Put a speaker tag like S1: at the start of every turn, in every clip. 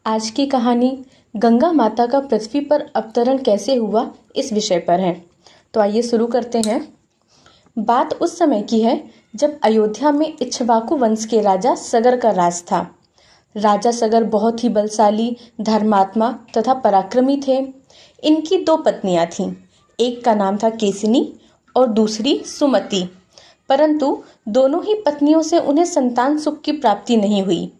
S1: आज की कहानी गंगा माता का पृथ्वी पर अवतरण कैसे हुआ इस विषय पर है। तो आइए शुरू करते हैं। बात उस समय की है जब अयोध्या में इक्ष्वाकु वंश के राजा सगर का राज था। राजा सगर बहुत ही बलशाली, धर्मात्मा तथा पराक्रमी थे। इनकी दो पत्नियां थीं। एक का नाम था केसिनी और दूसरी सुमति। परंतु दोनों ही पत्नियों से उन्हें संतान सुख की प्राप्ति नहीं हुई।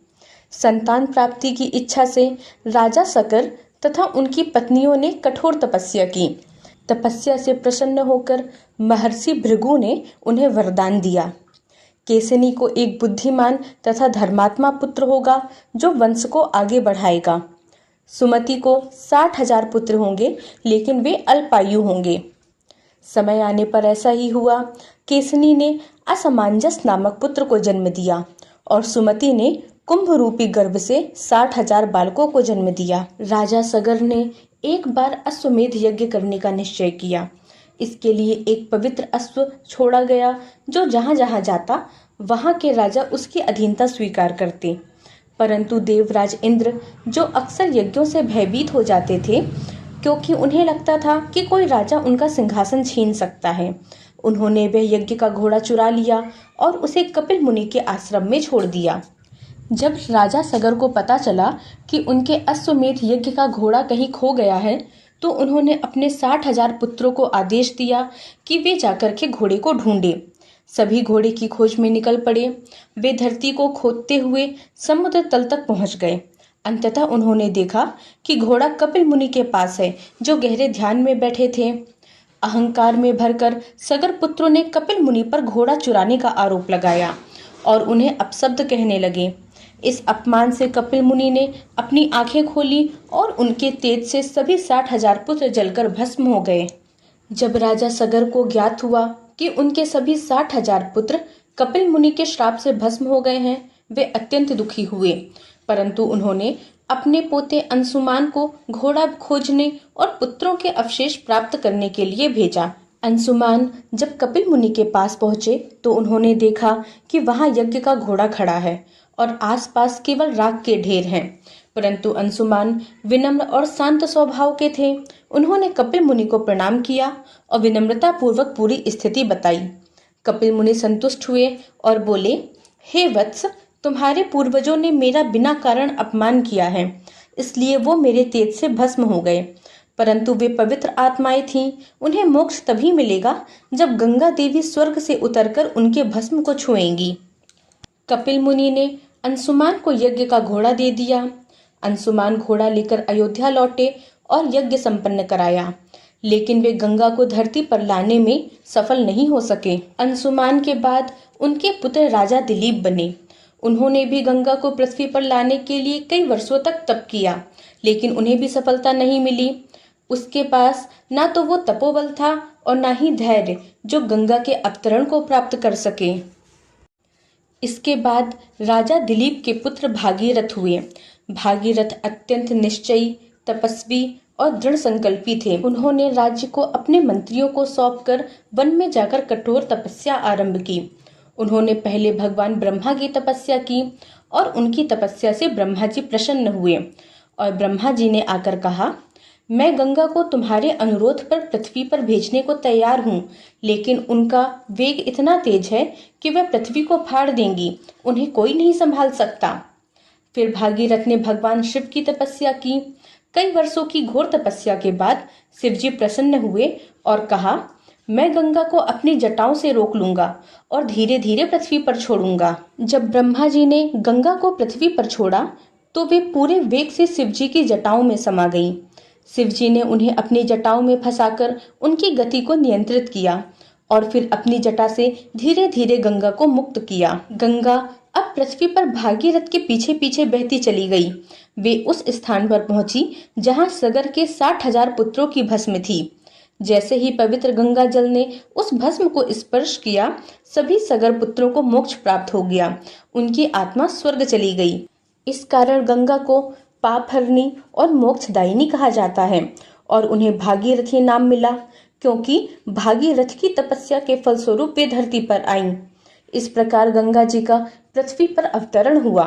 S1: संतान प्राप्ति की इच्छा से राजा सकर तथा उनकी पत्नियों ने कठोर तपस्या की। तपस्या से प्रसन्न होकर महर्षि भृगु ने उन्हें वरदान दिया। केसिनी को एक बुद्धिमान तथा धर्मात्मा पुत्र होगा जो वंश को आगे बढ़ाएगा। सुमति को 60,000 पुत्र होंगे, लेकिन वे अल्पायु होंगे। समय आने पर ऐसा ही हुआ। केसिनी ने असमंजस नामक पुत्र को जन्म दिया और सुमति ने कुंभ रूपी गर्भ से 60,000 बालकों को जन्म दिया। राजा सगर ने एक बार अश्वमेध यज्ञ करने का निश्चय किया। इसके लिए एक पवित्र अश्व छोड़ा गया जो जहां जहां जाता वहां के राजा उसकी अधीनता स्वीकार करते। परंतु देवराज इंद्र, जो अक्सर यज्ञों से भयभीत हो जाते थे क्योंकि उन्हें लगता था कि कोई राजा उनका सिंहासन छीन सकता है, उन्होंने वह यज्ञ का घोड़ा चुरा लिया और उसे कपिल मुनि के आश्रम में छोड़ दिया। जब राजा सगर को पता चला कि उनके अश्वमेध यज्ञ का घोड़ा कहीं खो गया है, तो उन्होंने अपने 60,000 पुत्रों को आदेश दिया कि वे जाकर के घोड़े को ढूंढे। सभी घोड़े की खोज में निकल पड़े। वे धरती को खोदते हुए समुद्र तल तक पहुंच गए। अंततः उन्होंने देखा कि घोड़ा कपिल मुनि के पास है, जो गहरे ध्यान में बैठे थे। अहंकार में भरकर सगर पुत्रों ने कपिल मुनि पर घोड़ा चुराने का आरोप लगाया और उन्हें अपशब्द कहने लगे। इस अपमान से कपिल मुनि ने अपनी आंखें खोली और उनके तेज से सभी 60,000 पुत्र जलकर भस्म हो गए। जब राजा सगर को ज्ञात हुआ कि उनके सभी 60,000 पुत्र कपिल मुनि के श्राप से भस्म हो गए हैं, वे अत्यंत दुखी हुए। परंतु उन्होंने अपने पोते अंशुमान को घोड़ा खोजने और पुत्रों के अवशेष प्राप्त करने के लिए भेजा। अंशुमान जब कपिल मुनि के पास पहुंचे तो उन्होंने देखा कि वहां यज्ञ का घोड़ा खड़ा है और आसपास केवल राख के ढेर हैं। परंतु अंशुमान विनम्र और शांत स्वभाव के थे। उन्होंने कपिल मुनि को प्रणाम किया और विनम्रता पूर्वक पूरी स्थिति बताई। कपिल मुनि संतुष्ट हुए और बोले, हे वत्स, तुम्हारे पूर्वजों ने मेरा बिना कारण अपमान किया है, इसलिए वो मेरे तेज से भस्म हो गए। परंतु वे पवित्र आत्माएं थीं। उन्हें मोक्ष तभी मिलेगा जब गंगा देवी स्वर्ग से उतरकर उनके भस्म को छुएंगी। कपिल मुनि ने अंशुमान को यज्ञ का घोड़ा दे दिया। अंशुमान घोड़ा लेकर अयोध्या लौटे और यज्ञ संपन्न कराया, लेकिन वे गंगा को धरती पर लाने में सफल नहीं हो सके। अंशुमान के बाद उनके पुत्र राजा दिलीप बने। उन्होंने भी गंगा को पृथ्वी पर लाने के लिए कई वर्षों तक तप किया, लेकिन उन्हें भी सफलता नहीं मिली। उसके पास ना तो वो तपोबल था और ना ही धैर्य जो गंगा के अवतरण को प्राप्त कर सके। इसके बाद राजा दिलीप के पुत्र भागीरथ हुए। भागीरथ अत्यंत निश्चयी, तपस्वी और दृढ़ संकल्पी थे। उन्होंने राज्य को अपने मंत्रियों को सौंपकर वन में जाकर कठोर तपस्या आरंभ की। उन्होंने पहले भगवान ब्रह्मा की तपस्या की और उनकी तपस्या से ब्रह्मा जी प्रसन्न हुए और ब्रह्मा जी ने आकर कहा, मैं गंगा को तुम्हारे अनुरोध पर पृथ्वी पर भेजने को तैयार हूँ, लेकिन उनका वेग इतना तेज है कि वह पृथ्वी को फाड़ देंगी, उन्हें कोई नहीं संभाल सकता। फिर भागीरथ ने भगवान शिव की तपस्या की। कई वर्षों की घोर तपस्या के बाद शिव जी प्रसन्न हुए और कहा, मैं गंगा को अपनी जटाओं से रोक लूंगा और धीरे धीरे पृथ्वी पर छोड़ूंगा। जब ब्रह्मा जी ने गंगा को पृथ्वी पर छोड़ा तो वे पूरे वेग से शिव जी की जटाओं में समा गईं। शिव जी ने उन्हें अपनी जटाओं में फंसाकर उनकी गति को नियंत्रित किया और फिर अपनी जटा से धीरे धीरे गंगा को मुक्त किया। गंगा अब पृथ्वी पर भागीरथ के पीछे पीछे बहती चली गई। वे उस स्थान पर पहुंची जहां सगर के 60,000 पुत्रों की भस्म थी। जैसे ही पवित्र गंगा जल ने उस भस्म को स्पर्श किया, सभी सगर पुत्रों को मोक्ष प्राप्त हो गया। उनकी आत्मा स्वर्ग चली गई। इस कारण गंगा को पापहरनी और मोक्षदायिनी कहा जाता है और उन्हें भागीरथी नाम मिला, क्योंकि भागीरथ की तपस्या के फलस्वरूप वे धरती पर आईं। इस प्रकार गंगा जी का पृथ्वी पर अवतरण हुआ।